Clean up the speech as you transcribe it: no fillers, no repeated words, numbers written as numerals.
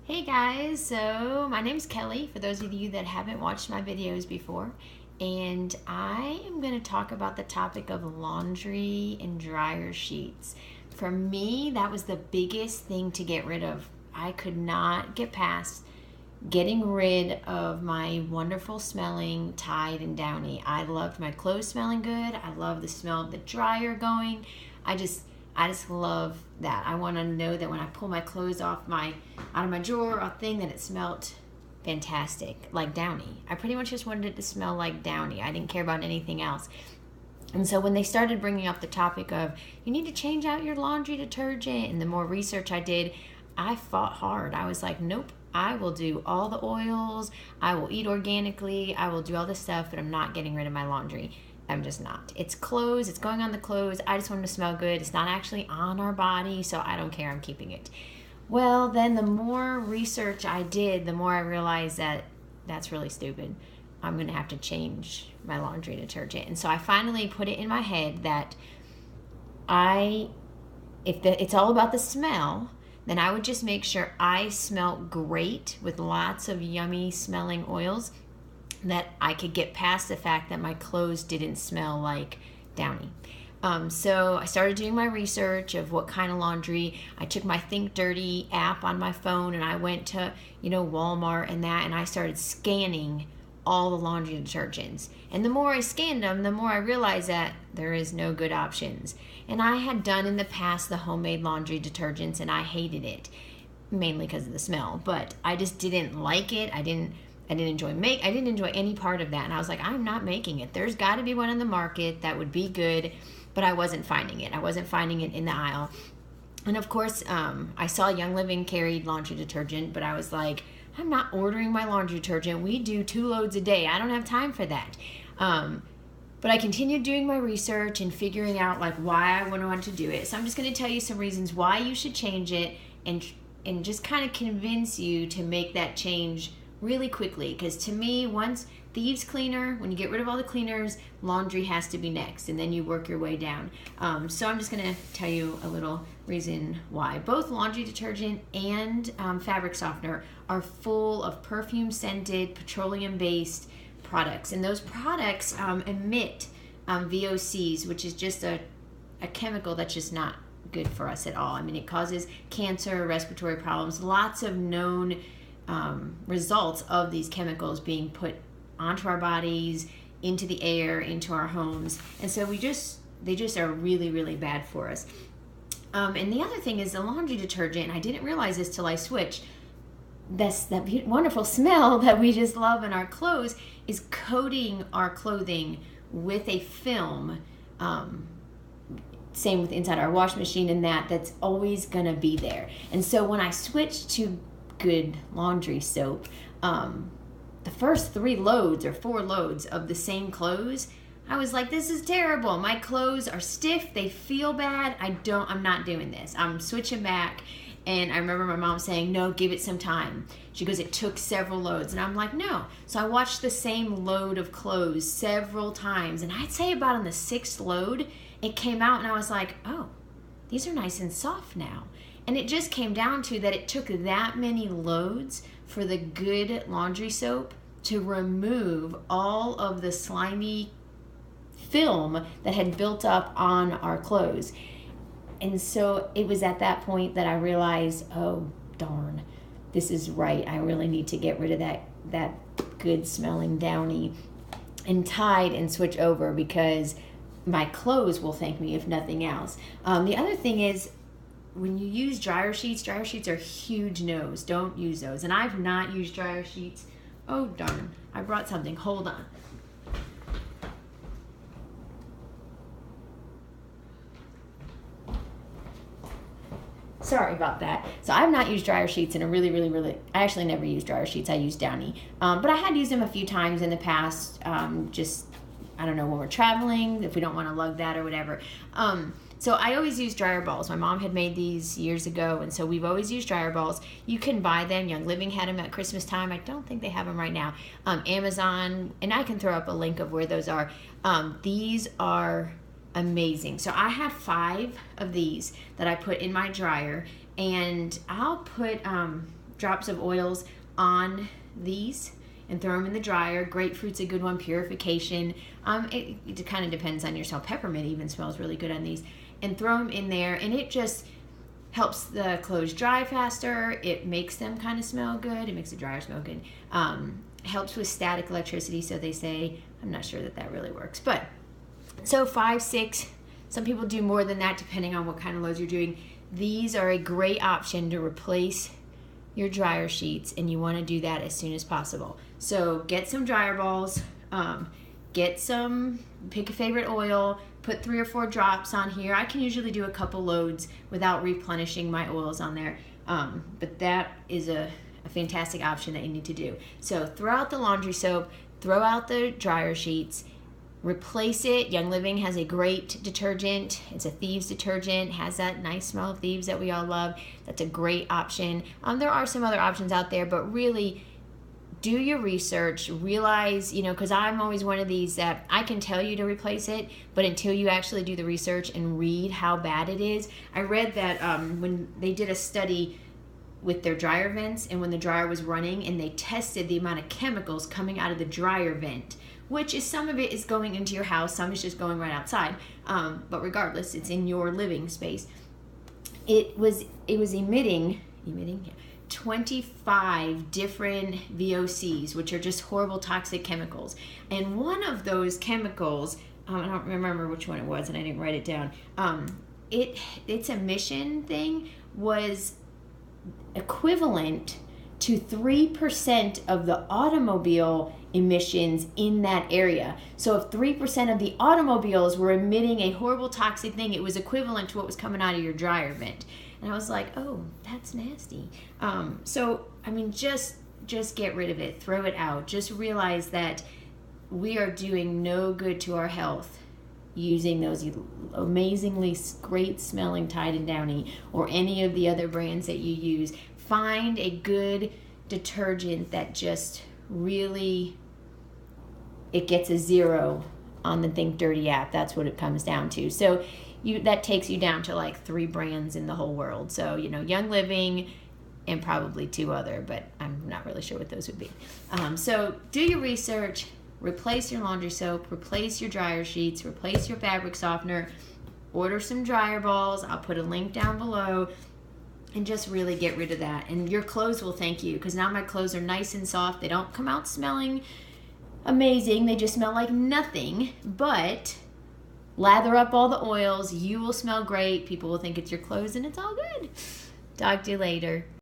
Hey guys, so my name's Kelly, for those of you that haven't watched my videos before, and I am going to talk about the topic of laundry and dryer sheets. For me, that was the biggest thing to get rid of. I could not get past getting rid of my wonderful smelling Tide and Downy. I loved my clothes smelling good. I love the smell of the dryer going. I just love that. I want to know that when I pull my clothes out of my drawer or thing, that it smelled fantastic, like Downy. I pretty much just wanted it to smell like Downy. I didn't care about anything else. And so when they started bringing up the topic of you need to change out your laundry detergent, and the more research I did, I fought hard. I was like, nope, I will do all the oils. I will eat organically. I will do all this stuff, but I'm not getting rid of my laundry. I'm just not. It's clothes. It's going on the clothes. I just want them to smell good. It's not actually on our body, so I don't care. I'm keeping it. Well, then the more research I did, the more I realized that that's really stupid. I'm going to have to change my laundry detergent. And so I finally put it in my head that it's all about the smell, then I would just make sure I smelled great with lots of yummy smelling oils, that I could get past the fact that my clothes didn't smell like Downy. So I started doing my research of what kind of laundry. I took my Think Dirty app on my phone and I went to, Walmart and I started scanning all the laundry detergents. And the more I scanned them, the more I realized that there is no good options. And I had done in the past the homemade laundry detergents and I hated it, mainly because of the smell, but I just didn't like it. I didn't enjoy any part of that. And I was like, I'm not making it. There's got to be one in the market that would be good, but I wasn't finding it. I wasn't finding it in the aisle. And of course, I saw Young Living carried laundry detergent, but I was like, I'm not ordering my laundry detergent. We do 2 loads a day. I don't have time for that. But I continued doing my research and figuring out why I wanted to do it. So I'm just going to tell you some reasons why you should change it and just kind of convince you to make that change really quickly. Because to me, once thieves cleaner, when you get rid of all the cleaners, laundry has to be next, and then you work your way down. So I'm just going to tell you a little reason why. Both laundry detergent and fabric softener are full of perfume-scented, petroleum-based products, and those products emit VOCs, which is just a chemical that's just not good for us at all. I mean, it causes cancer, respiratory problems, lots of known results of these chemicals being put onto our bodies, into the air, into our homes, and so they just are really, really bad for us. And the other thing is the laundry detergent, and I didn't realize this till I switched, that wonderful smell that we just love in our clothes is coating our clothing with a film, same with inside our wash machine, and that's always gonna be there. And so when I switched to good laundry soap, the first 3 loads or 4 loads of the same clothes, I was like, this is terrible. My clothes are stiff, they feel bad. I'm not doing this. I'm switching back. And I remember my mom saying, no, give it some time. She goes, it took several loads. And I'm like, no. So I watched the same load of clothes several times. And I'd say about on the 6th load, it came out and I was like, oh, these are nice and soft now. And it just came down to that it took that many loads for the good laundry soap to remove all of the slimy film that had built up on our clothes. And so it was at that point that I realized, oh, darn, this is right. I really need to get rid of that good smelling Downy and Tide and switch over, because my clothes will thank me if nothing else. The other thing is, when you use dryer sheets are huge no's. Don't use those. And I've not used dryer sheets. Oh, darn. I brought something. Hold on. Sorry about that. So I've not used dryer sheets in a really, really, really, I actually never use dryer sheets. I use Downy. But I had used them a few times in the past. I don't know, when we're traveling, if we don't want to lug that or whatever. So I always use dryer balls. My mom had made these years ago, and so we've always used dryer balls. You can buy them. Young Living had them at Christmas time. I don't think they have them right now. Amazon, and I can throw up a link of where those are. These are amazing. So I have 5 of these that I put in my dryer, and I'll put drops of oils on these and throw them in the dryer. Grapefruit's a good one, purification. It kind of depends on yourself. Peppermint even smells really good on these. And throw them in there, and it just helps the clothes dry faster. It makes them kind of smell good. It makes the dryer smell good. Helps with static electricity, so they say. I'm not sure that really works. But so 5, 6, some people do more than that depending on what kind of loads you're doing. These are a great option to replace your dryer sheets, and you want to do that as soon as possible. So get some dryer balls, pick a favorite oil, put 3 or 4 drops on here. I can usually do a couple loads without replenishing my oils on there, but that is a fantastic option that you need to do. So throw out the laundry soap, throw out the dryer sheets, replace it. Young Living has a great detergent. It's a Thieves detergent. Has that nice smell of Thieves that we all love. That's a great option. There are some other options out there, but really do your research. Realize, because I'm always one of these that I can tell you to replace it, but until you actually do the research and read how bad it is. I read that when they did a study with their dryer vents and when the dryer was running, and they tested the amount of chemicals coming out of the dryer vent, which is some of it is going into your house, some is just going right outside. But regardless, it's in your living space. It was emitting 25 different VOCs, which are just horrible toxic chemicals. And one of those chemicals, I don't remember which one it was, and I didn't write it down. Its emission thing was equivalent to 3% of the automobile emissions in that area. So if 3% of the automobiles were emitting a horrible toxic thing, it was equivalent to what was coming out of your dryer vent. And I was like, oh, that's nasty. Just get rid of it. Throw it out. Just realize that we are doing no good to our health using those amazingly great smelling Tide and Downy or any of the other brands that you use. Find a good detergent that just really, it gets a 0 on the Think Dirty app. That's what it comes down to. So that takes you down to like 3 brands in the whole world. So, Young Living and probably 2 other, but I'm not really sure what those would be. So do your research, replace your laundry soap, replace your dryer sheets, replace your fabric softener, order some dryer balls. I'll put a link down below. And just really get rid of that. And your clothes will thank you, because now my clothes are nice and soft. They don't come out smelling amazing. They just smell like nothing. But lather up all the oils. You will smell great. People will think it's your clothes, and it's all good. Talk to you later.